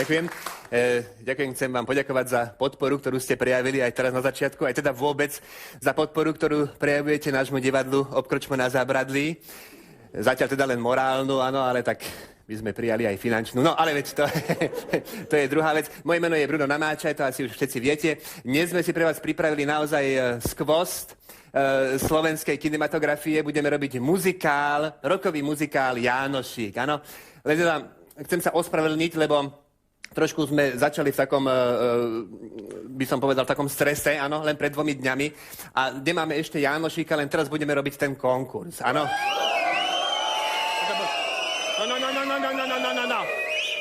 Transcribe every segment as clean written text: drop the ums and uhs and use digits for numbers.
Ďakujem. Ďakujem, chcem vám poďakovať za podporu, ktorú ste prejavili aj teraz na začiatku, aj teda vôbec za podporu, ktorú prejavujete nášmu divadlu Obkročmo na Zábradlí. Zatiaľ teda len morálnu, áno, ale tak by sme prijali aj finančnú. No, ale veď to je druhá vec. Moje meno je Bruno Namáčaj, to asi už všetci viete. Dnes sme si pre vás pripravili naozaj skvost slovenskej kinematografie. Budeme robiť muzikál, rokový muzikál Jánošík, áno. Len teda chcem sa ospravedlniť, lebo trošku sme začali v takom, by som povedal, v takom strese, áno, len pred 2 dňami. A nemáme ešte Jánošíka, len teraz budeme robiť ten konkurs, áno.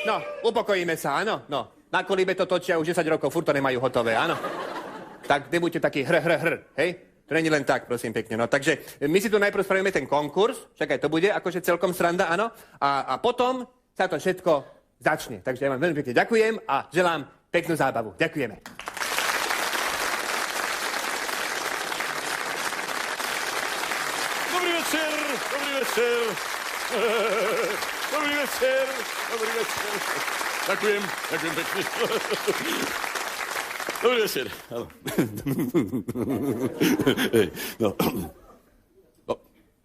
No, upokojíme sa, áno, no. Na kolíbe to točia už 10 rokov, furt to nemajú hotové, áno. Tak nebuďte taký hej? To není len tak, prosím pekne, no. Takže my si tu najprv spravíme ten konkurs, však aj to bude akože celkom sranda, áno. A potom sa to všetko začne. Takže ja vám veľmi pekne ďakujem a želám peknú zábavu. Ďakujeme. Dobrý večer, dobrý večer. Dobrý večer, dobrý večer. Ďakujem pekne. Dobrý večer. No.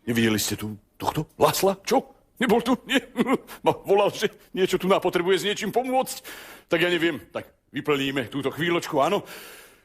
Nevideli ste tu tohto Lasla? Čo? Nebol tu? Nie. Volal, že niečo tu potrebuje s niečím pomôcť. Tak ja neviem. Tak vyplníme túto chvíľočku, áno.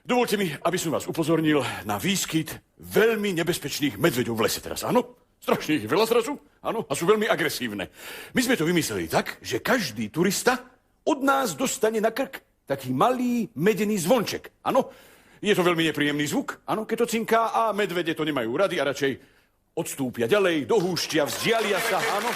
Dovolte mi, aby som vás upozornil na výskyt veľmi nebezpečných medveďov v lese teraz, áno? Strašne ich veľa zrazu, áno, a sú veľmi agresívne. My sme to vymysleli tak, že každý turista od nás dostane na krk taký malý medený zvonček, áno? Je to veľmi nepríjemný zvuk, áno, keď to cinká a medvede to nemajú rady a radšej odstúpia ďalej, do húštia, vzdialia sa, áno.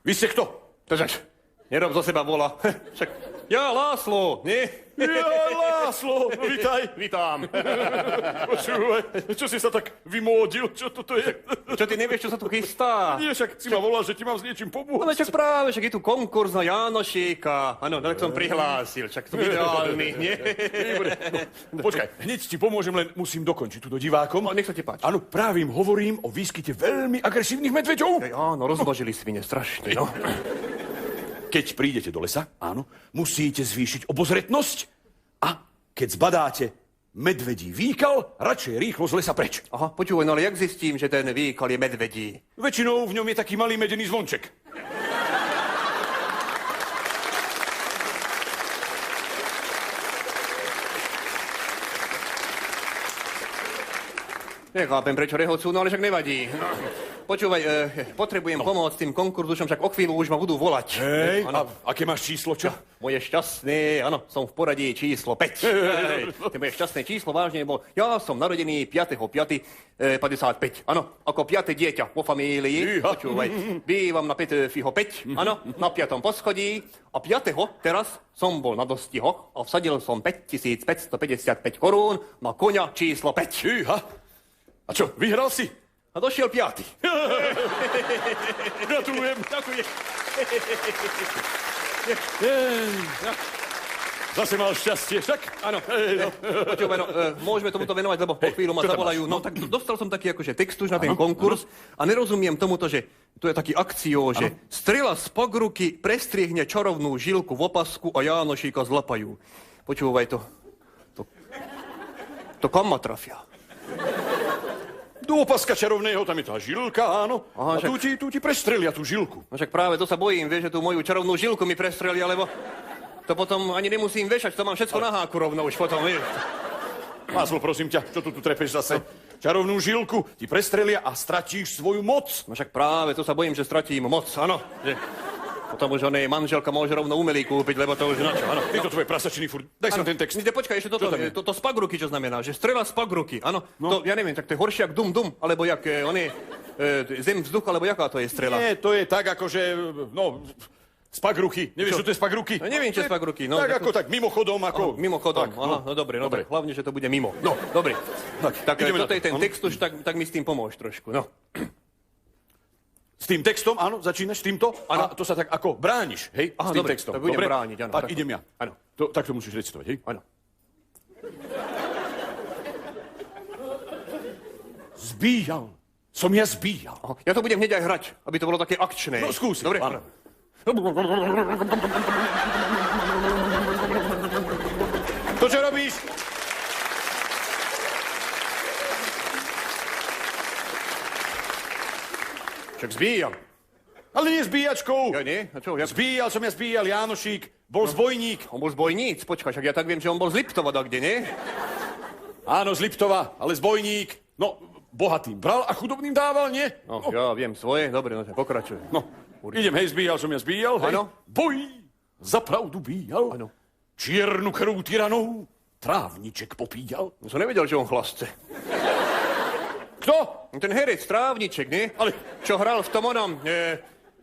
Vy ste kto? Tožač, nerob zo seba vola. Však ja Láslo, nie? Ja Láslo, no vitaj. Vítám. Počúvaj, čo si sa tak vymódil? Čo toto je? Čo ty nevieš, čo sa tu chystá? Nie, však si ma volal, že ti mám s niečím pomôcť. No však práve, však je tu konkurs na Jánošíka. Áno, tak som prihlásil, však to ideálny, nie? Dobre, no, počkaj, hneď ti pomôžem, len musím dokončiť túto divákom. No, nech sa ti páči. Áno, práve im hovorím o výskyte veľmi agresívnych medveďov. Áno, rozmnožili svine strašne, no. Keď prídete do lesa, áno, musíte zvýšiť obozretnosť a keď zbadáte medvedí výkal, radšej rýchlo z lesa preč. Aha, počúvaj, no ale jak zistím, že ten výkal je medvedí? Väčšinou v ňom je taký malý medený zvonček. Nechápem, prečo rehocú, no ale však nevadí. Počúvaj, potrebujem pomôcť tým konkurzušom, však o chvíľu už ma budú volať. Hej, a aké máš číslo, čo? Moje šťastné, áno, som v poradí číslo 5. Hej, moje šťastné číslo vážne bol, ja som narodený 5.5.55. Áno, ako 5. dieťa po famílii. Počúvaj, bývam na Petőfiho 5, áno, na 5. poschodí. A 5. teraz som bol na dostihoch a vsadil som 5555 korún na koňa číslo 5. A čo, vyhral si? A došiel 5. Gratulujem. Ďakujem. Zase mal šťastie, však? Áno. Počúvaj, no, môžeme tomuto venovať, lebo po chvíľu ma zavolajú. No tak dostal som taký akože text už na ten konkurs a nerozumiem tomuto, že tu je taký akció, že strela z pagruky prestriehne čarovnú žilku v opasku a Jánošíka zlapajú. Počúvaj to kam ma trafia? Do opaska čarovného, tam je tá žilka, áno. Aha, a tu ti prestrelia tú žilku. No však práve to sa bojím, vieš, že tú moju čarovnú žilku mi prestrelia, lebo to potom ani nemusím vešať, to mám všetko na háku rovno už potom, vieš. Láslo, prosím ťa, čo tu trepeš zase? Čarovnú žilku ti prestrelia a stratíš svoju moc. No však práve to sa bojím, že stratím moc, áno. Potom už onej manželka môže rovno umelý kúpiť, lebo to už na čo, áno. Ty to tvoje prasačiny furt. Daj som ten text. Počkaj, ešte toto z pagruky, čo znamená, že strela z pagruky, áno. No. To, ja neviem, tak to je horšie jak dum, alebo jak zem vzduch, alebo jaká to je strela? Nie, to je tak akože, no, z pagruky. Nevieš, čo to je z pagruky? No neviem, čo je z pagruky. No, tak ako tak, mimochodom, ako... Mimochodom, aha, no dobre. Hlavne, že to bude mimo. No, dobre. Tak toto je ten text už, tak mi s tým pomôž trošku, no. S tým textom, áno, začínaš s týmto a to sa tak ako brániš, hej, s tým textom. Tak budem brániť, áno. Tak idem ja. Áno. Tak to musíš recitovať, hej? Áno. Zbíjal. Som ja zbíjal. Ja to budem hneď aj hrať, aby to bolo také akčné. No, skúsi. Dobre, Áno. To, čo robíš? Však zbíjam. Ale nie zbíjačkou. Ja nie? A čo? Ja... Zbíjal som ja zbíjal, Jánošík. Bol zbojník. On bol zbojníc, počkaj, však ja tak viem, že on bol z Liptova, kde, nie? Áno, z Liptova, ale zbojník. No, bohatým bral a chudobným dával, nie? No, ja viem svoje, dobre, no pokračuj. No, idem, hej, zbíjal som ja zbíjal, hej. Áno. Boj za pravdu bíjal. Áno. Čiernu krv tyranou trávniček popíjal. No som nevedel, že on chlasce. Kto? Ten herec, Trávniček, nie? Ale- Čo hral v tom onom,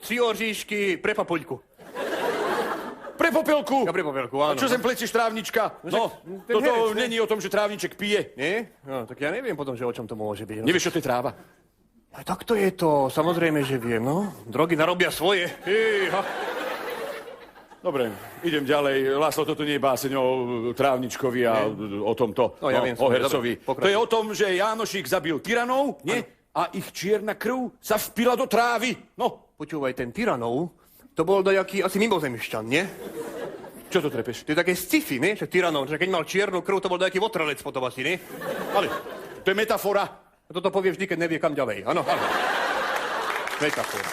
Tri oříšky pre papuľku. Pre popelku. Ja pre papuľku, áno. A čo sem pletieš trávnička? No, ten toto herec, ne? není o tom, že trávniček pije. Nie? No, tak ja neviem potom, že o čom to môže byť. No. Nevieš, čo to je tráva? A tak to je to, samozrejme, že viem, no. Drogy narobia svoje. Dobre, idem ďalej. Láslo, toto nie je báseň o Trávničkovi a o tomto, No, ja viem, o hercovi. dobre, To je o tom, že Jánošík zabil tyranov, nie? A ich čierna krv sa vpila do trávy. No, Počúvaj, ten Tyranov, to bol dajaký asi mimozemšťan, nie? čo to trepeš? To je také sci-fi, nie? Že Tyranov, že keď mal čiernu krv, to bol dajaký votrelec potom asi, nie? Ale, to je metafora. A toto povie vždy, keď nevie kam ďalej, áno? Áno. Metafora.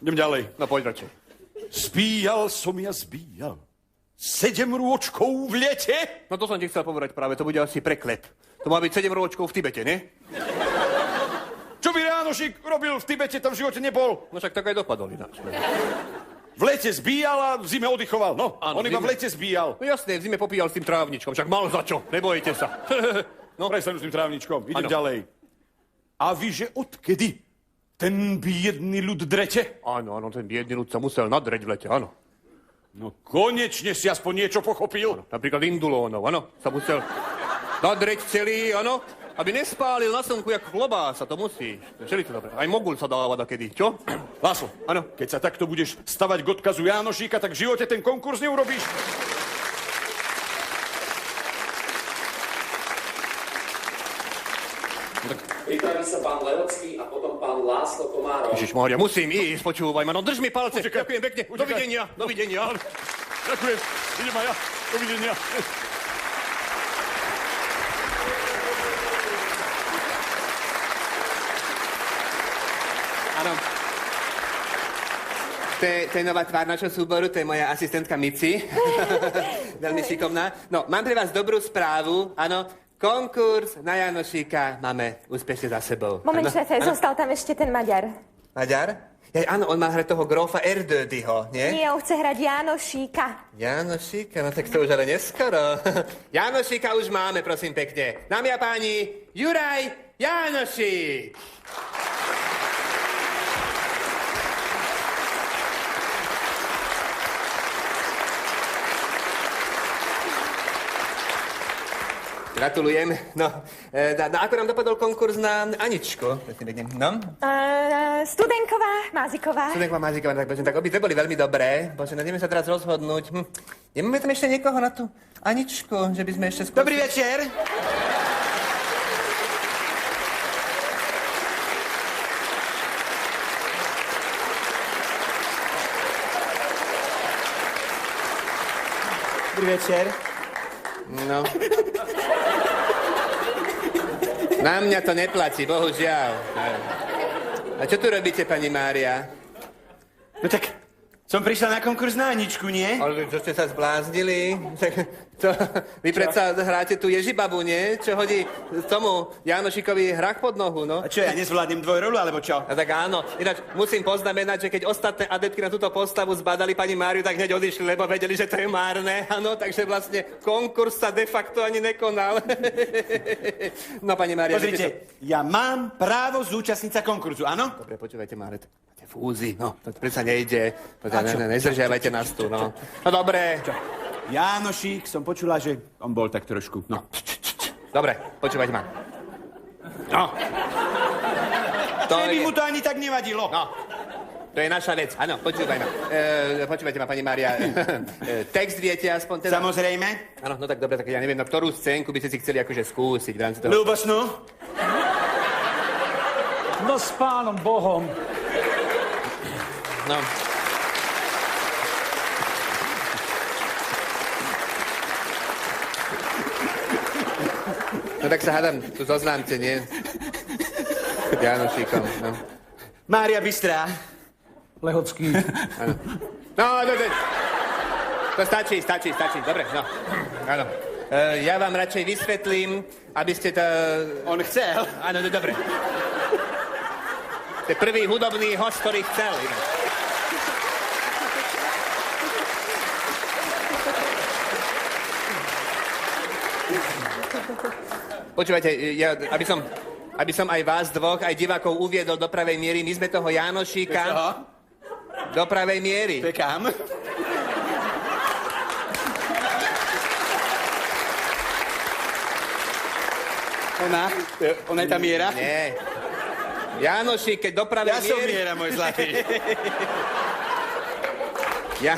Idem ďalej. No poď radšej. Zbíjal som ja zbíjal. 7 rôčkov v lete. No to som ti chcel povedať práve, to bude asi preklep. To má byť 7 rôčkov v Tibete, nie? Čo by Jánošík robil v Tibete, tam v živote nebol. No však tak aj dopadol ináč. V lete zbíjal a v zime oddychoval. No, Áno, on iba v v lete zbíjal. No jasné, v zime popíjal s tým trávničkom, však mal za čo, nebojte sa. No, prestaň s tým trávničkom. Idem Áno. ďalej. A vy, že odkedy ten biedný ľud drete? Áno, áno, ten biedný ľud sa musel nadreť v lete, áno. No konečne si aspoň niečo pochopil. Napríklad Indulónov, áno, sa musel nadreť celý, áno, aby nespálil na slnku jak klobása, to musíš. Čeli to dobre. Aj mogul sa dáva dakedy, čo? Láslo, Áno. keď sa takto budeš stavať k odkazu Jánošíka, tak v živote ten konkurs neurobíš. Pripraví sa pán Lehocký a potom pán Láslo Komárov. Ježišmária, musím ísť, počúvaj ma, no drž mi palce. Počkaj, Ďakujem pekne, počkaj. dovidenia, dovidenia. Ďakujem. Idem aj ja. Dovidenia. Áno. To je nová tvár našho súboru, to je moja asistentka Mici. Veľmi šikovná. No, mám pre vás dobrú správu, áno. Konkurs na Janošíka máme úspešne za sebou. Moment, Áno, šéfe, áno. zostal tam ešte ten Maďar. Maďar? Áno, on má hrať toho grófa Erdődyho, nie? Nie, on chce hrať Jánošíka. Janošíka, no tak to už ale neskoro. Janošíka už máme, prosím pekne. Dámy a páni, Juraj Janošík. Gratulujem. No, ako nám dopadol konkurs na Aničku? No? Studenková, Máziková. Studenková Máziková, tak obidve boli veľmi dobré. Bože, no ideme sa teraz rozhodnúť. Nemáme tam ešte niekoho na tú Aničku, že by sme ešte skúsili... Dobrý večer. Dobrý večer. No. Na mňa to neplatí, bohužiaľ. A čo tu robíte, pani Mária? No tak, som prišla na konkurs na Aničku, nie? Ale čo ste sa zbláznili? To, vy predsa hráte tu Ježibabu, nie? Čo hodí tomu Janošikovi hrách pod nohu, no? A čo, ja nezvládnem dvojrolu, alebo čo? A tak áno. Ináč musím poznamenať, že keď ostatné adeptky na túto postavu zbadali pani Máriu, tak hneď odišli, lebo vedeli, že to je márne. Áno, takže vlastne konkurs sa de facto ani nekonal. No, pani Mária... Pozrite, ja mám právo zúčastniť sa konkurzu, áno? Dobre, počúvajte, Máret. Máte fúzy, no. To predsa nejde. Nezdržiavajte nás tu, no. No, dobre. Jánošík, som počula, že on bol tak trošku, no. Dobre, počúvajte ma. No. Že by mu to ani tak nevadilo. No. To je naša vec. Áno, počúvaj ma. Počúvajte ma, pani Mária. Text viete aspoň teda? Samozrejme. Áno, no tak dobre, tak ja neviem, no ktorú scénku by ste si chceli akože skúsiť v rámci toho... Ľubosnú. No s pánom Bohom. No. No tak sa hádam, tu zoznámte, nie? Jánošíkom, no. Mária Bystrá. Lehocký. Áno. No, to stačí. Dobre, no. Áno. Ja vám radšej vysvetlím, aby ste to... On chcel. Áno, no dobre. To je prvý hudobný host, ktorý chcel. Inak. Počúvajte, ja, aby som aj vás dvoch, aj divákov uviedol do pravej miery, my sme toho Jánošíka... Čo? Do pravej miery. To je kam? Ona je tá miera? Nie. Jánošík, keď do pravej Ja som miery... miera, môj zlatý. Ja...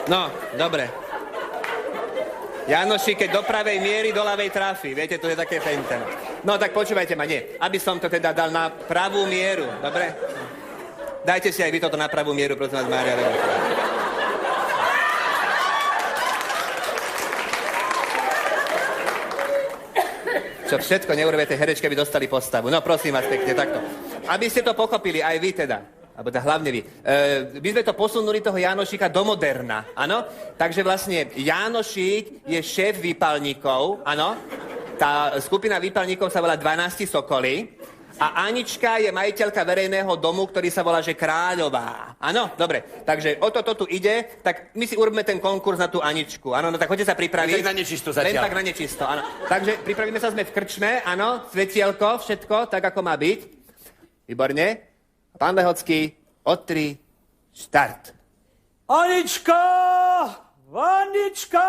No, dobre. Jánoši, keď do pravej miery, do ľavej trafy. Viete, to je také fenten. No, tak počúvajte ma, nie. Aby som to teda dal na pravú mieru, dobre? Dajte si aj vy toto na pravú mieru, prosím vás, Mária. Čo všetko neurobíte, herečky by dostali postavu. No, prosím vás pekne, takto. Aby ste to pochopili, aj vy teda. Alebo teda hlavne vy. My sme to posunuli toho Jánošíka do moderna, áno? Takže vlastne Jánošík je šéf výpalníkov, áno? Tá skupina výpalníkov sa volá 12 Sokoly a Anička je majiteľka verejného domu, ktorý sa volá, že Kráľová. Áno? Dobre. Takže o toto tu ide, tak my si urobíme ten konkurs na tú Aničku. Áno, no tak choďte sa pripraviť. Len tak na nečisto zatiaľ. Len tak na nečisto, áno. Takže pripravíme sa, sme v krčme, áno? Svetielko, všetko, tak ako má byť. Výborne. Pán Lehocký, od 3, štart. Anička! Anička!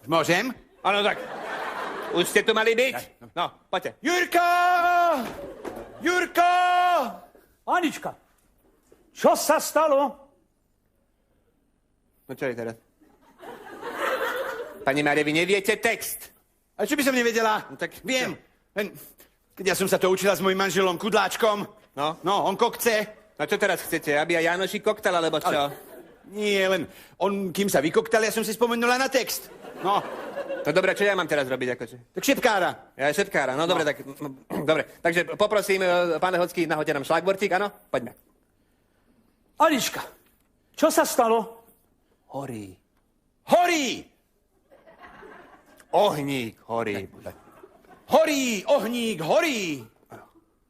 Môžem? Áno, tak. Už ste tu mali byť? No, poďte. Jurka! Jurka! Anička, čo sa stalo? No čo je teraz? Pani Mária, vy neviete text. A čo by som nevedela? No tak Viem. Keď ja som sa to učila s mojím manželom Kudláčkom. No? No, on kokce. No čo teraz chcete? Aby aj Jánošík koktal, alebo čo? Nie, len on, kým sa vykoktal, ja som si spomenula na text. No, No dobre, čo ja mám teraz robiť? Akože? tak šepkára. Ja šepkára, no dobre, tak... Dobre, takže poprosím, pán Lehocký, nahoďte nám šlagvortík, áno? Poďme. Anička, čo sa stalo? Horí. Horí! Ohník horí. Horí, ohník, horí!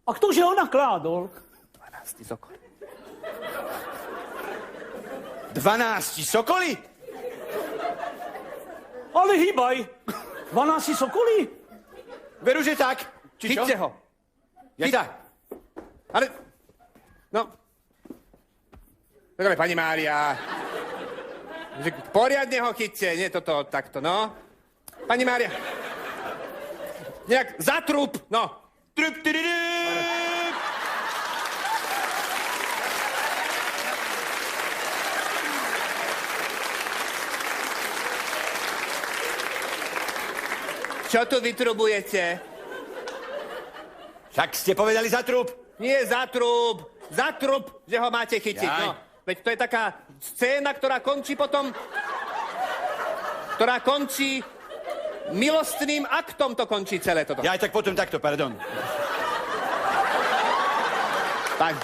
A ktože ho nakládol? 12 Sokol. 12 sokoly? Ale hýbaj, 12 sokolí? Veru, že tak. Či čo? Chyťte ho. Jada. Ale... No. Dobre, pani Mária. Poriadne ho chyťte, nie toto takto, no. Pani Mária. Nejak zatrup, no. Trup, tyrirup. Čo tu vytrubujete? Však ste povedali zatrup. Nie zatrup. Zatrup, že ho máte chytiť, Jaj. no. Veď to je taká scéna, ktorá končí potom... Ktorá končí... Milostným aktom to končí celé toto. Ja aj tak potom takto, pardon. Pán.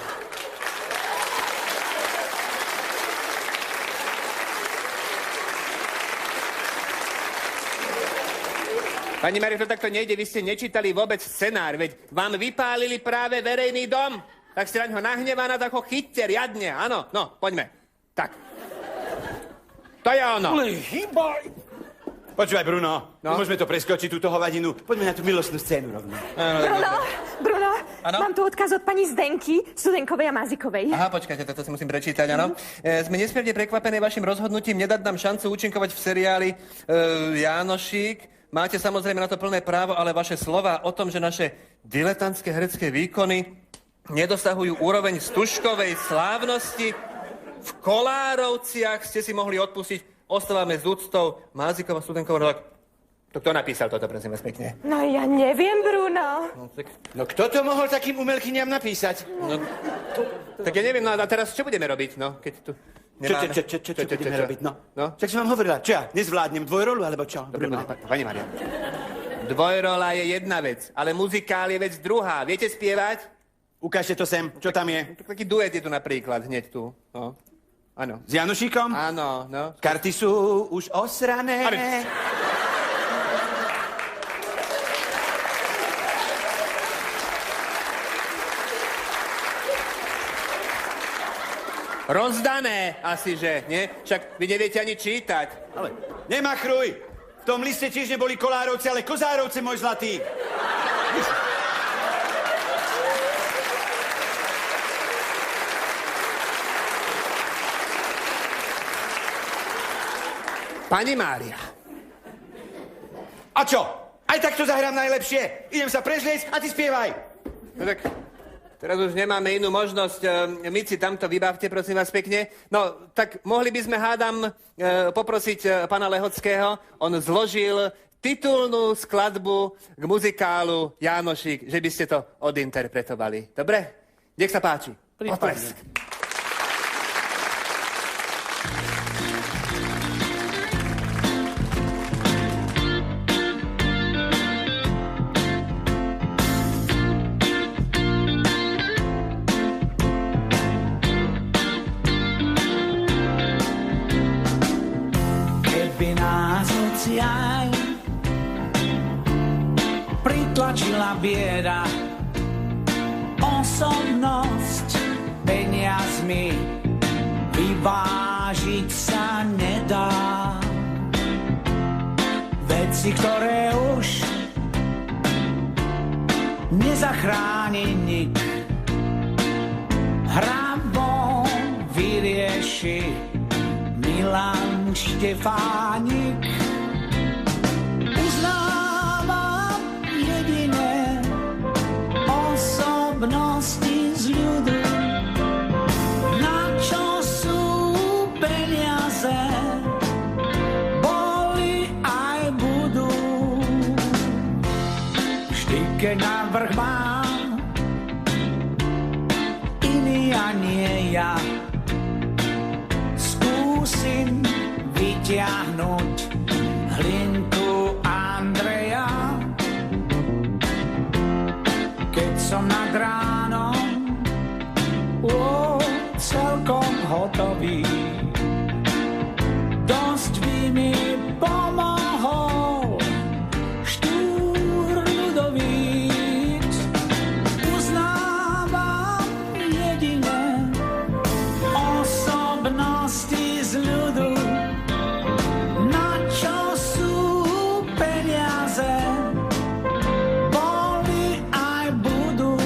Pani Mária, to takto nejde, vy ste nečítali vôbec scenár, veď vám vypálili práve verejný dom. Tak ste na ňo nahnevaná, tak ho chyťte riadne, áno, no, poďme. Tak. To je ono. Ale hýbaj. Počúvaj, Bruno, No? môžeme to preskočiť, túto hovadinu. Poďme na tú milostnú scénu rovno. Bruno, Áno? Mám tu odkaz od pani Zdenky, Studenkovej a Mazikovej. Aha, počkajte, toto si musím prečítať, áno. Sme nesmierne prekvapené vašim rozhodnutím nedať nám šancu účinkovať v seriáli Jánošík. Máte samozrejme na to plné právo, ale vaše slova o tom, že naše diletantské herecké výkony nedosahujú úroveň Stužkovej slávnosti, v Kolárovciach ste si mohli odpustiť. Ostávame s úctou Mázikova, Studenková. To kto napísal toto, prosím vás pekne? No ja neviem, Bruno. No kto to mohol takým umelkyniam napísať? No, tak ja neviem, no a teraz čo budeme robiť, no, keď tu nemáme... Čo budeme robiť, no? No? Čak som vám hovorila, čo ja, nezvládnem dvojrolu, alebo čo? Dobre, Bruno? pani Maria. Dvojrola je jedna vec, ale muzikál je vec druhá. Viete spievať? Ukážte to sem, čo tam je? Taký duet je tu napríklad, hneď tu. No. Áno. S Janošíkom? Áno, no. Karty sú už osrané. Ale... Rozdané asi, že, nie? Však vy neviete ani čítať. Ale nemachruj! V tom liste tiež neboli Kolárovce, ale Kozárovce, môj zlatý. Pani Mária. A čo? Aj tak to zahrám najlepšie. Idem sa prezliecť a ty spievaj. No tak, teraz už nemáme inú možnosť. Mici, tamto vybavte, prosím vás pekne. No, tak mohli by sme, hádam, poprosiť pana Lehockého. On zložil titulnú skladbu k muzikálu Jánošík, že by ste to odinterpretovali. Dobre? Nech sa páči. Potlesk. Aj pritlačila bieda, osobnosť peniazmi vyvážiť sa nedá. Veci, ktoré už nezachráni nik, hrabou vyrieši Milan Štefánik. Uznávam jediné osobnosti z ľudu, na čo sú peniaze, boli aj budú. Vždy, keď navrch mám, iný a nie ja, skúsim vyťahnuť hlinku Andreja. Keď som nad ránom celkom hotový, dosť by mi pomohol Štúr Ľudovít. Uznávam jediné osobnosti z ľudu, na čo sú peniaze, boli aj budú.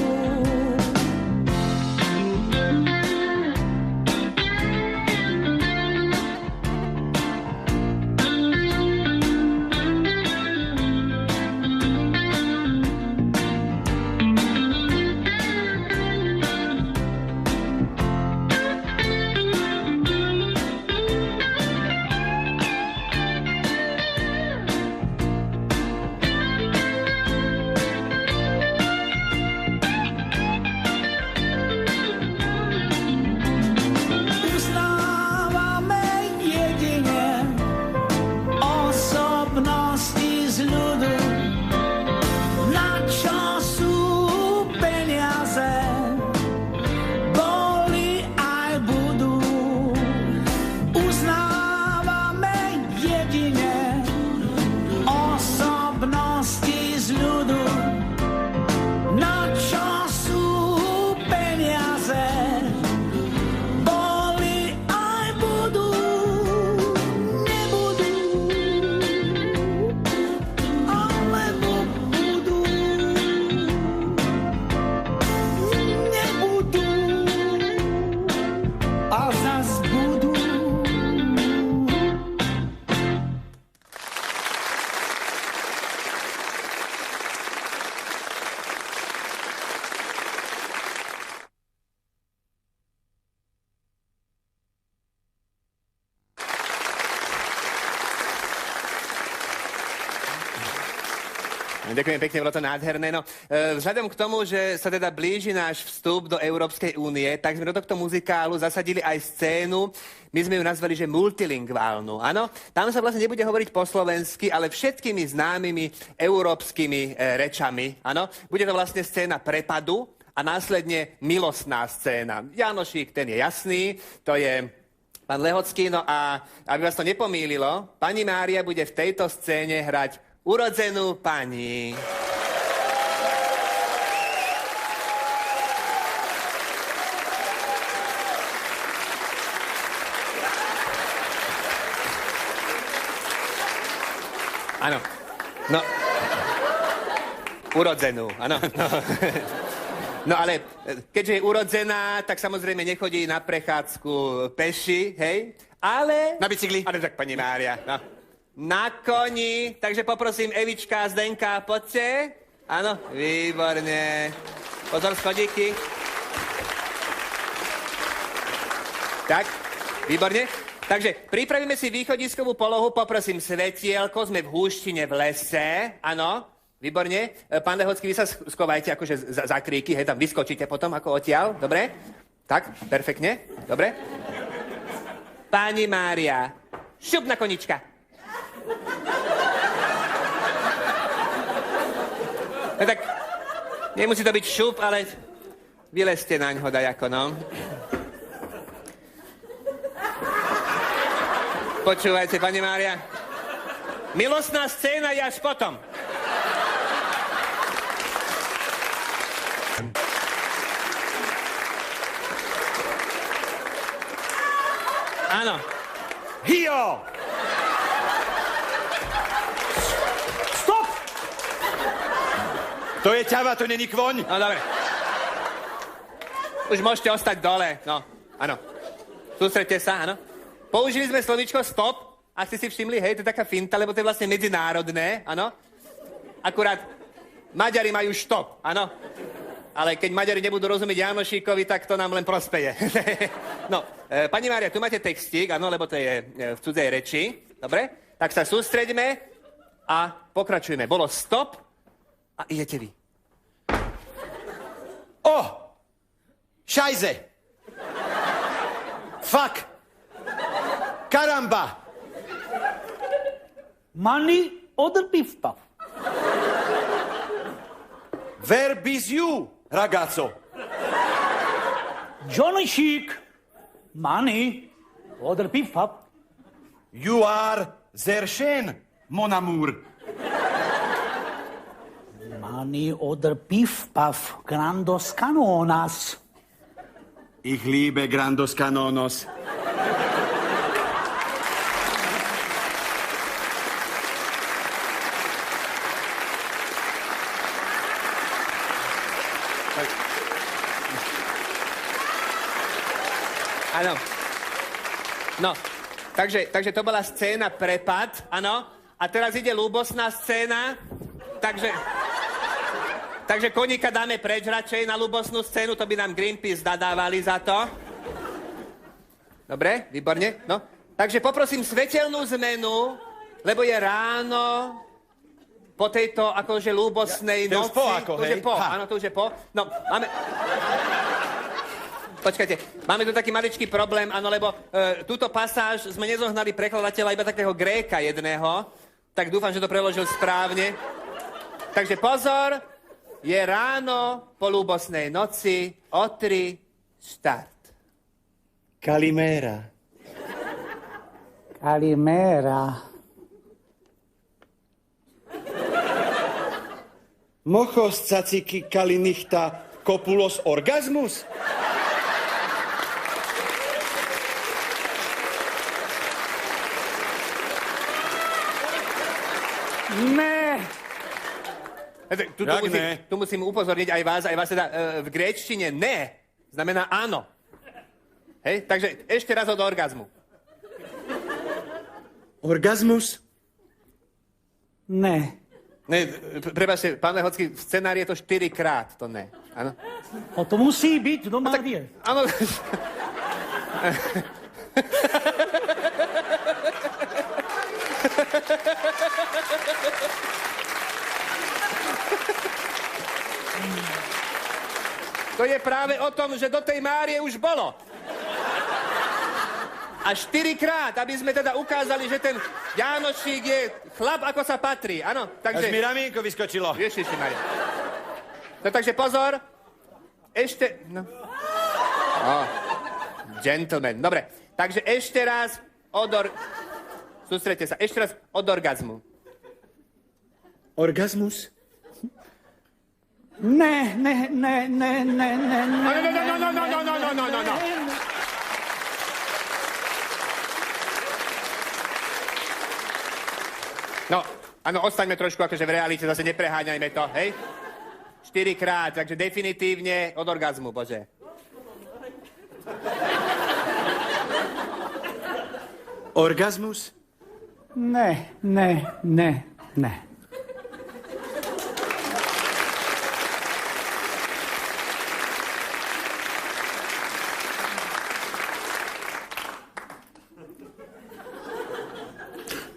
Uznávame jedine osobnosti z ľudu, na čo sú peniaze, boli aj budú. Uznávame jedine osobnosti z ľudu, na čo sú peniaze, boli aj budú. Nebudú, alebo budú. Ďakujem pekne, bolo to nádherné. No, vzhľadom k tomu, že sa teda blíži náš vstup do Európskej únie, tak sme do tohto muzikálu zasadili aj scénu. My sme ju nazvali, že multilingválnu. Áno, tam sa vlastne nebude hovoriť po slovensky, ale všetkými známymi európskymi rečami. Áno, bude to vlastne scéna prepadu a následne milostná scéna. Jánošík, ten je jasný, to je pán Lehocký, no a aby vás to nepomýlilo, pani Mária bude v tejto scéne hrať urodzenú pani. Áno. No. Urodzenú, áno. No ale keďže je urodzená, tak samozrejme nechodí na prechádzku peši, hej? Ale... Na bicykli. Ale tak, pani Mária, no. Na koni, takže poprosím Evička a Zdenka, poďte. Áno, výborne. Pozor, schodíky. Tak, výborne. Takže pripravíme si východiskovú polohu, poprosím svetielko, sme v húštine v lese, áno, výborne. Pán Lehocký, vy sa schovajte akože za kríky, hej, tam vyskočíte potom ako odtiaľ, dobre? Tak, perfektne, dobre. Pani Mária, šup na konička. No tak, nemusí to byť šup, ale vylezte naňho dajako, no. Počúvajte, pani Mária. Milostná scéna je až potom. Áno. Hio! Stop! To je ťava, to není kvoň. No, dobre. Už môžete ostať dole, no. Áno. Sústredte sa, áno. Použili sme slovíčko stop, ak ste si všimli, hej, to je taká finta, lebo to je vlastne medzinárodné, áno. Akurát Maďari majú štop, áno. Ale keď Maďari nebudú rozumieť Jánošíkovi, tak to nám len prospeje. No, pani Mária, tu máte textík, áno, lebo to je v cudzej reči, dobre? Tak sa sústreďme a pokračujeme. Bolo stop a idete vy. Šajze! Fuck! Karamba! Money oder pif-paf? Where bis you, ragazzo? Johnny Chic. Money oder pif-paf? You are sehr schön, mon amour. Money oder pif-paf? Grandos Canonas. Ich liebe grandos canonos. Áno. No, takže to bola scéna prepad, áno. A teraz ide ľúbosná scéna, takže koníka dáme preč radšej na ľúbosnú scénu, to by nám Greenpeace dadávali za to. Dobre, výborne, no. Takže poprosím svetelnú zmenu, lebo je ráno po tejto akože ľúbosnej To je noci. už po ako, to už hej? je po, Ha. áno, to už je po. No, máme... Počkajte, máme tu taký maličký problém, áno, lebo túto pasáž sme nezohnali prekladateľa, iba takého Gréka jedného, tak dúfam, že to preložil správne. Takže pozor, je ráno po ľúbosnej noci, o 3, štart. Kalimera. Kalimera. Mochos caciki kalinichta kopulos orgasmus? Ne. Tu musím upozorniť aj vás teda v gréčtine ne znamená áno. Hej, takže ešte raz od orgazmu. Orgasmus? Ne. Ne, prepáčte, pán Lehocký, v scenári je to 4-krát, to ne. Áno? O to musí byť doma vie. Áno. To je práve o tom, že do tej Márie už bolo. A 4-krát, aby sme teda ukázali, že ten Jánošík je chlap, ako sa patrí. Áno, takže... Až mi ramienko vyskočilo. Ježiši Maria. No takže pozor. Ešte... No. Gentleman. Dobre. Takže ešte raz Sústredte sa. Ešte raz od orgazmu. Orgazmus? Ne. No. No, áno, ostaňme trošku akože v realite, zase nepreháňajme to, hej? 4-krát, takže definitívne od orgazmu, bože. Orgazmus? Ne.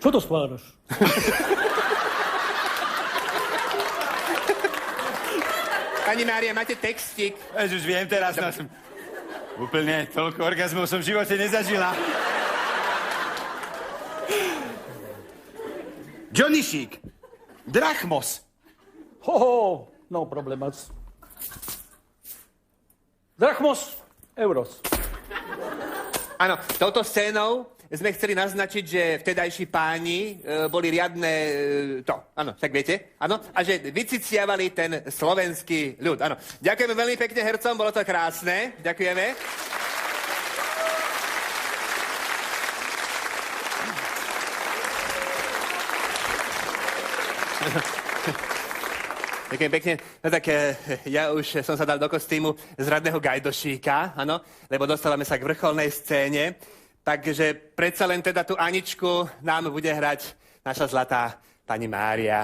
Čo to skládaš? Pani Mária, máte textík? Už viem teraz. No, úplne toľko orgazmov som v živote nezažila. Johnnyšík. Drachmos. No problemas. Drachmos, euros. Áno, touto scénou sme chceli naznačiť, že vtedajší páni boli riadne áno, však viete, áno, a že vyciciavali ten slovenský ľud, áno. Ďakujeme veľmi pekne hercom, bolo to krásne, ďakujeme. Ďakujem pekne. No tak ja už som sa dal do kostýmu zradného gajdošíka, áno, lebo dostávame sa k vrcholnej scéne. Takže predsa len teda tú Aničku nám bude hrať naša zlatá pani Mária.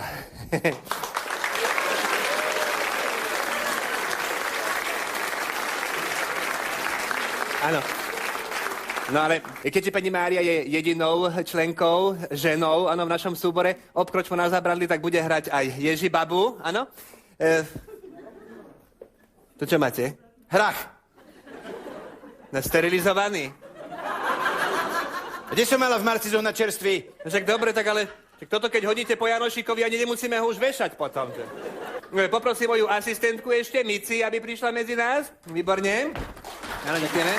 Áno. No ale keďže pani Mária je jedinou členkou, ženou, áno, v našom súbore, Obkročmo na zábradlí, tak bude hrať aj Ježibabu, áno. To čo máte? Hrach. Sterilizovaný. Kde som mala v marci zohnať čerstvý? Však dobre, tak ale toto keď hodíte po Janošíkovi, ani nemusíme ho už vešať potom. Poprosím moju asistentku ešte, Mici, aby prišla medzi nás. Výborne. Áno, ďakujeme.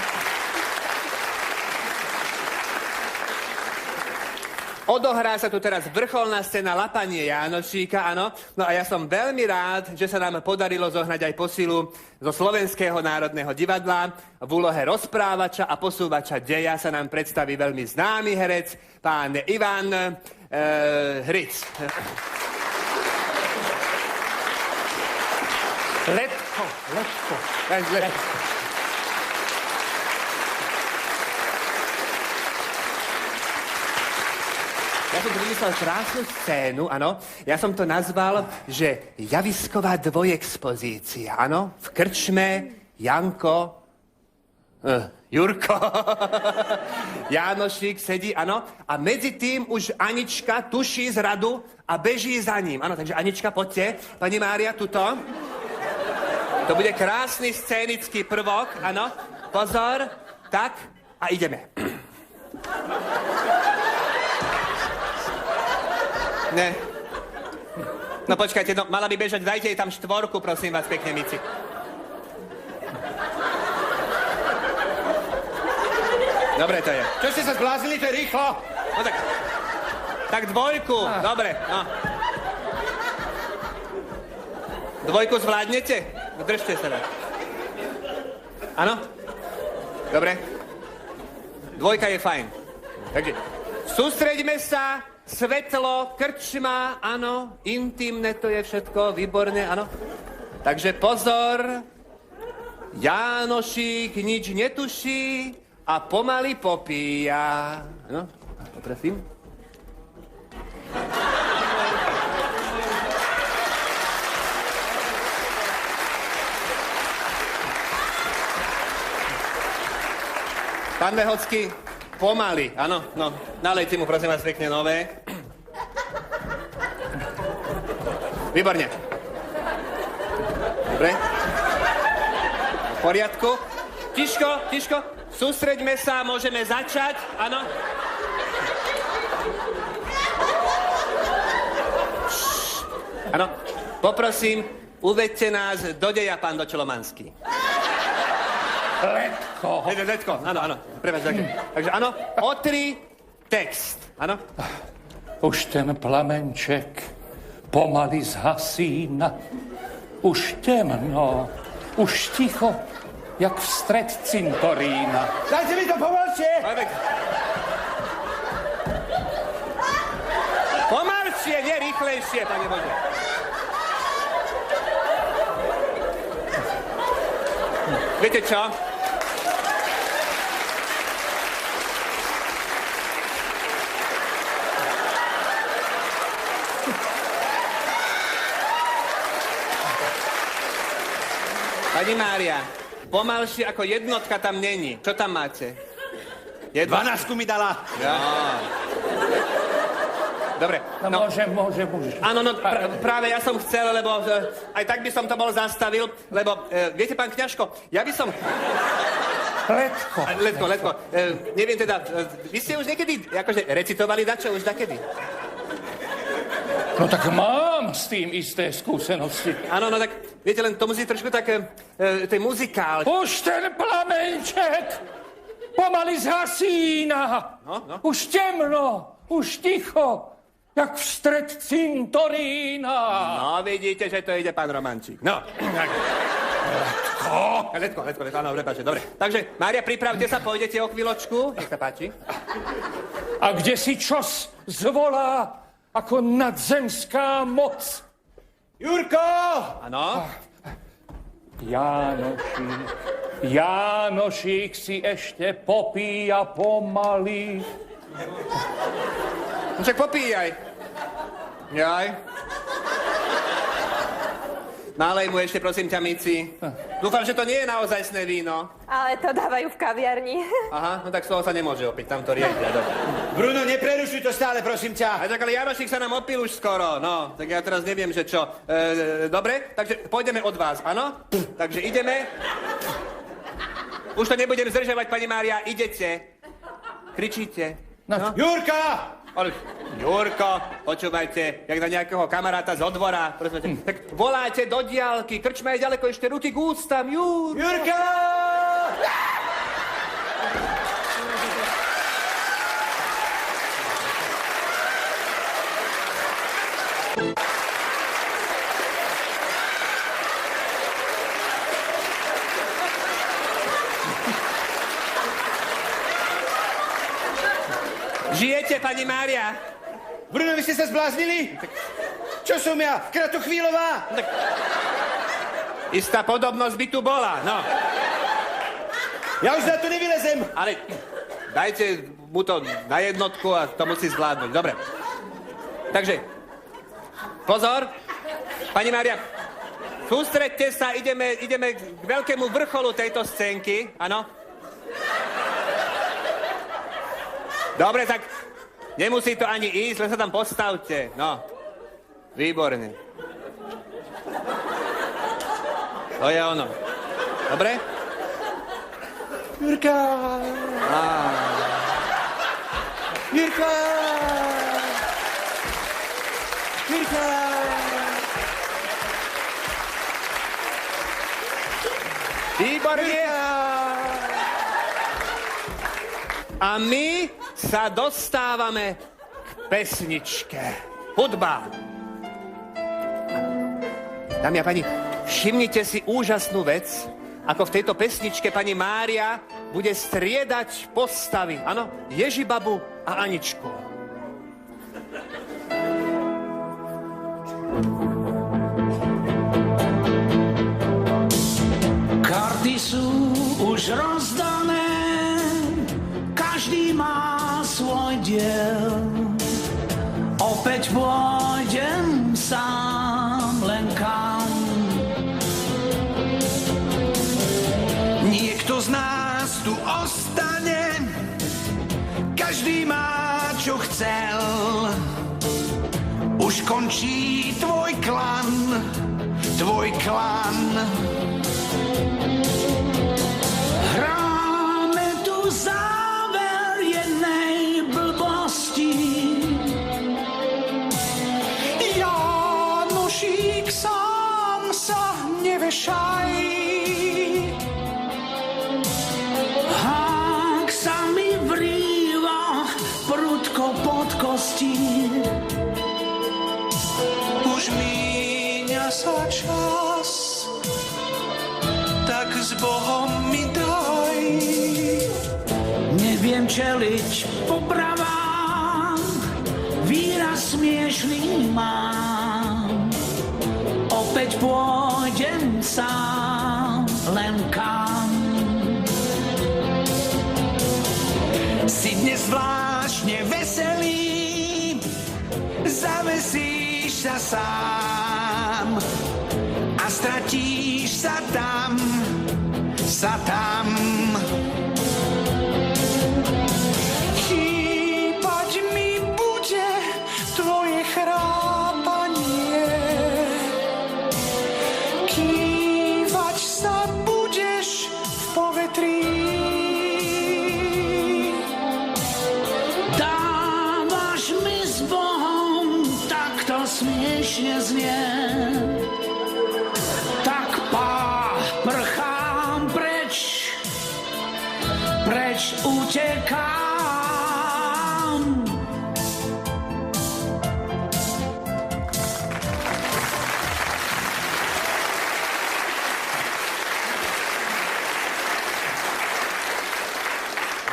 Odohrá sa tu teraz vrcholná scéna lapanie Jánošíka, áno. No a ja som veľmi rád, že sa nám podarilo zohnať aj posilu zo Slovenského národného divadla. V úlohe rozprávača a posúvača deja sa nám predstaví veľmi známy herec, pán Ivan Hric. Letko. Ja som tu vymyslel krásnu scénu, áno. Ja som to nazval, že javisková dvojexpozícia, áno. V krčme Jurko, Jánošík sedí, áno. A medzi tým už Anička tuší z radu a beží za ním. Áno, takže Anička, poďte. Pani Mária, tuto. To bude krásny scénický prvok, áno. Pozor, tak a ideme. Ne. No počkajte, no mala by bežať, dajte jej tam 4, prosím vás, pekne, Mici. Dobre to je. Čo ste sa zbláznili, to je rýchlo. No tak 2, dobre, no. 2 zvládnete? No, držte sa. Áno? Dobre. 2 je fajn. Takže sústreďme sa. Svetlo, krčma, áno, intimné to je všetko, výborné, áno. Takže pozor, Jánošík nič netuší a pomaly popíja. Áno, poprosím. Pán Vehocký, pomaly, áno, no, nalejte mu, prosím vás, pekne nové. Výborne. Dobre. poriadku. Tiško, sústreďme sa, môžeme začať, áno. Áno, poprosím, uveďte nás do deja, pán Dočolomanský. Letko, áno, prepáč, takže áno, otri text, áno. Už ten plamenček pomaly zhasína, už temno, už ticho, jak vstred cintorína. Dajte mi to pomalšie! Pomalšie, nie rýchlejšie, pane Bože. Viete čo? Pani Mária, pomalšie ako jednotka tam není. Čo tam máte? 12 mi dala. Ja. Dobre. No, môžem. Áno, práve ja som chcel, lebo aj tak by som to bol zastavil, lebo viete, pán Kňažko, ja by som... Letko. Neviem teda, vy ste už niekedy akože recitovali dačo už dakedy? No tak mám s tým isté skúsenosti. Áno, no tak, viete, len to musí trošku tak, to je muzikál. Už ten plamenček pomaly zhasína. No. Už temno, už ticho, jak vstred cintorína. No, vidíte, že to ide pán Romančík. No. Letko, áno, prepáčte, dobre. Takže, Mária, pripravte sa, pôjdete o chvíľočku. Nech sa páči. A kde si čos zvolá ako nadzemská moc? Jurko! Áno. Jánošík si ešte popíja pomaly. No však popíjaj. Jaj. Nálej mu ešte, prosím ťa, Mici. Dúfam, že to nie je naozajstné víno. Ale to dávajú v kaviarni. Aha, no tak z toho sa nemôže opiť, tam to riedia. Bruno, neprerušuj to stále, prosím ťa. A tak ale Janošík sa nám opil už skoro, no. Tak ja teraz neviem, že čo. Dobre, takže pôjdeme od vás, áno? Takže ideme. Už to nebudem zdržovať, pani Mária, idete. Kričíte. No. Jurka! Jurko, počúvajte, jak na nejakého kamaráta z odvora. Tak voláte do diaľky, krčme aj ďaleko, ešte ruky k ústam. Jurka! Žijete, pani Mária? Bruno, vy ste sa zbláznili? Čo som ja? Kratochvíľová? Istá podobnosť by tu bola, no. Ja už na to nevylezem. Ale dajte mu to na jednotku a to musí zvládnuť. Dobre. Takže, pozor. Pani Mária, sústreďte sa, ideme k veľkému vrcholu tejto scénky, áno? Dobre, tak nemusí to ani ísť, len sa tam postavte. No, výborne. To je ono. Dobre? Jurka! Jurka! Jurka! Výborne! A my sa dostávame k pesničke. Hudba. Dámy a pani, všimnite si úžasnú vec, ako v tejto pesničke pani Mária bude striedať postavy. Áno, Ježibabu a Aničku. Karty sú už rozdané, každý má svoj diel. Opäť pôjdem sám, len kam. Niekto z nás tu ostane, každý má čo chcel. Už končí tvoj klan, tvoj klan. nevešaj. Hák sa mi vrýva prudko pod kosti. Už míňa sa čas, tak s Bohom mi daj. Neviem čeliť popravám, výraz smiešný mám. Opäť pôjdem sám, len kam. Si dnes zvláštne veselý, zavesíš sa sám a stratíš sa tam. Chýbať mi bude tvoje chrápanie, kývať sa budeš v povetrí. Dávaš mi s Bohom, tak to smiešne znie. Tak prchám preč utekám.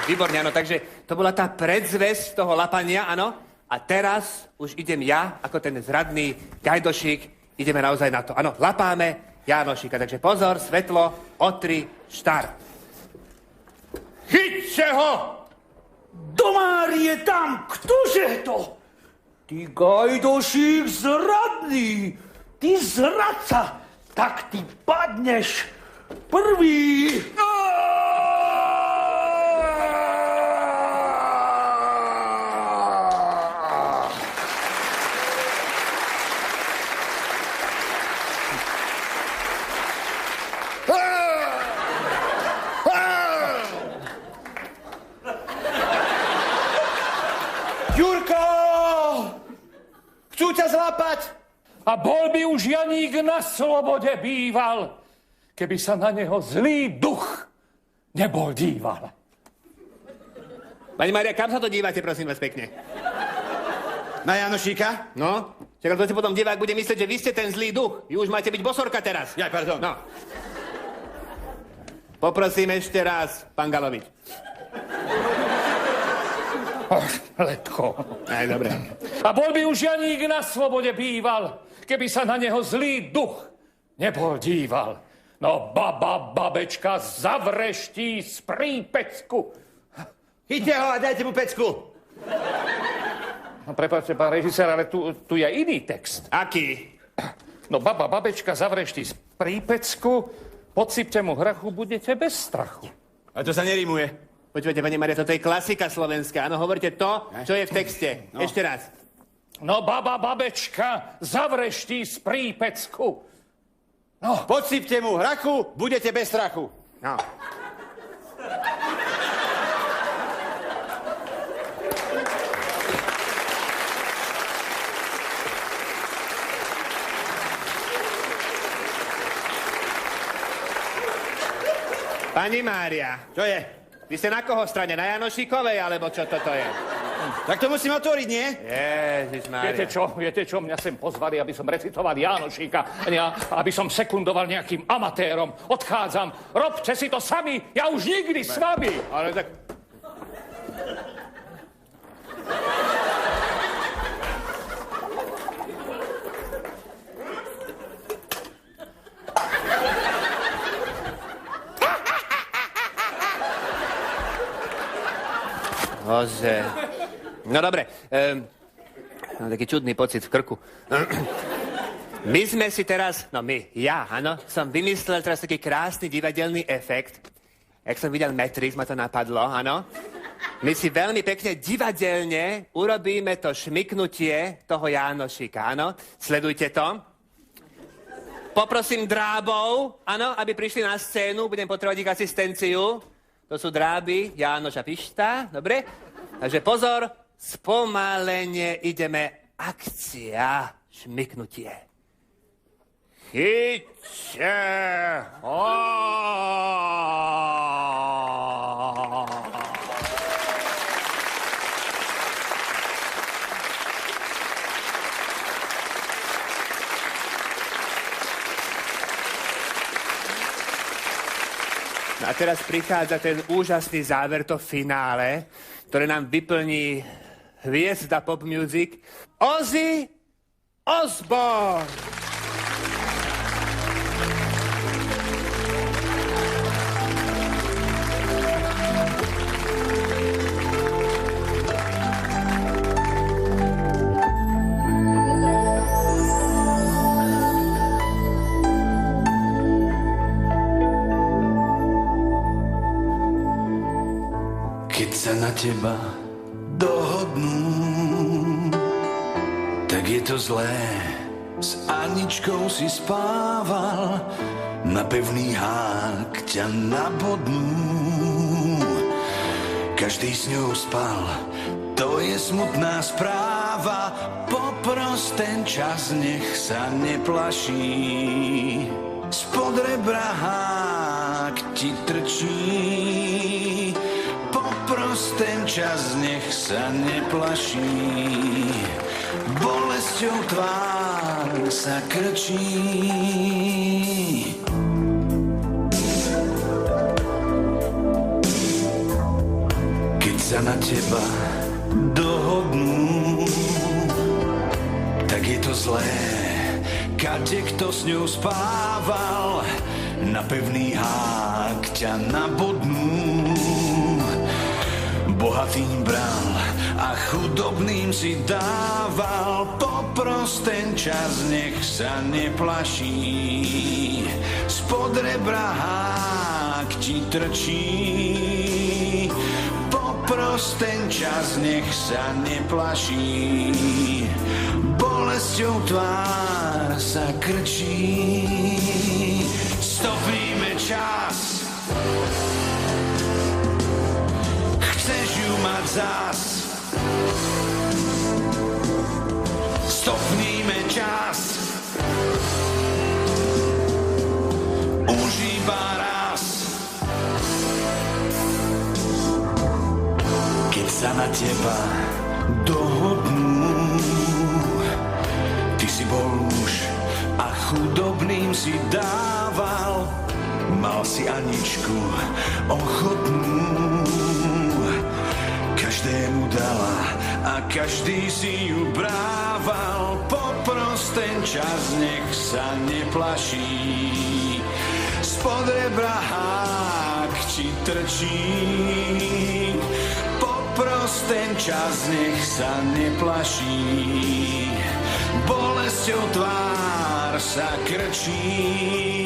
Výborne, áno, takže to bola tá predzvesť toho lapania, áno. A teraz už idem ja, ako ten zradný gajdošík, ideme naozaj na to. Áno, lapáme Jánošíka, takže pozor, svetlo, otri, štart. Chyťte ho! Domár je tam! Ktože to? Ty gajdošík zradný! Ty zradca! Tak ty padneš prvý! Ďurko! Chcú ťa zlapať! A bol by už Janík na slobode býval, keby sa na neho zlý duch nebol díval. Pani Mária, kam sa to dívate, prosím vás pekne? Na Janošíka? No, čakal, to si potom divák bude myslieť, že vy ste ten zlý duch. Vy už máte byť bosorka teraz. Ja, pardon. No. Poprosím ešte raz, pán Galovič. Letko. Aj, dobre. A bol by už Janík na slobode býval, keby sa na neho zlý duch nebol díval. No babečka zavreští z prípecku. Chyťte ho a dajte mu pecku. No, prepáčte, pán režisér, ale tu je iný text. Aký? No babečka zavreští z prípecku, podsypte mu hrachu, budete bez strachu. A to sa nerímuje. Počúvate, pani Mária, toto je klasika slovenská. Áno, hovorte to, čo je v texte. No. Ešte raz. No babečka zavreští z prípecku. No. Podsypte mu hrachu, budete bez strachu. No. Pani Mária. Čo je? Vy ste na koho strane? Na Janošíkovej, alebo čo toto je? Tak to musím otvoriť, nie? Ježišmária. Viete čo? Mňa sem pozvali, aby som recitoval Janošíka. Aby som sekundoval nejakým amatérom. Odchádzam. Robte si to sami. Ja už nikdy s vami. Ale tak... Bože. No dobre. Mám taký čudný pocit v krku. My sme si teraz, ja, áno, som vymyslel teraz taký krásny divadelný efekt. Jak som videl Matrix, ma to napadlo, áno. My si veľmi pekne divadelne urobíme to šmyknutie toho Jánošíka, áno. Sledujte to. Poprosím drábov, áno, aby prišli na scénu, budem potrebovať ich asistenciu. To sú dráby Jánoša Pišta, dobre? Takže pozor, spomalene ideme, akcia, šmyknutie. Chyť Poďte! No a teraz prichádza ten úžasný záver, to finále, ktoré nám vyplní hviezda pop music Ozzy Osbourne. Keď sa na teba dohodnú, tak je to zlé. S Aničkou si spával, na pevný hák ťa nabodnú. Každý s ňou spal, to je smutná správa. Popros ten čas, nech sa neplaší. Spod rebra hák ti trčí. Popros ten čas, nech sa neplaší. Bolesťou tvár sa krčí. Keď sa na teba dohodnú, tak je to zlé. Kade kto s ňou spával, na pevný hák ťa nabodnú. Bohatým bral a chudobným si dával. Popros ten čas, nech sa neplaší. Spod rebra hák ti trčí. Popros ten čas, nech sa neplaší. Bolesťou tvár sa krčí. Stopníme čas. Chceš ju mať zas. Stopníme čas. Už iba raz. Keď sa na teba dohodnú, ty si bol muž a chudobným si dával. Mal si Aničku ochotnú, každému dala a každý si ju brával. Popros ten čas, nech sa neplaší. Spod rebra hák ti trčí. Popros ten čas, nech sa neplaší. Bolesťou tvár sa krčí.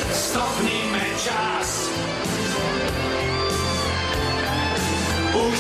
Stopníme čas. Už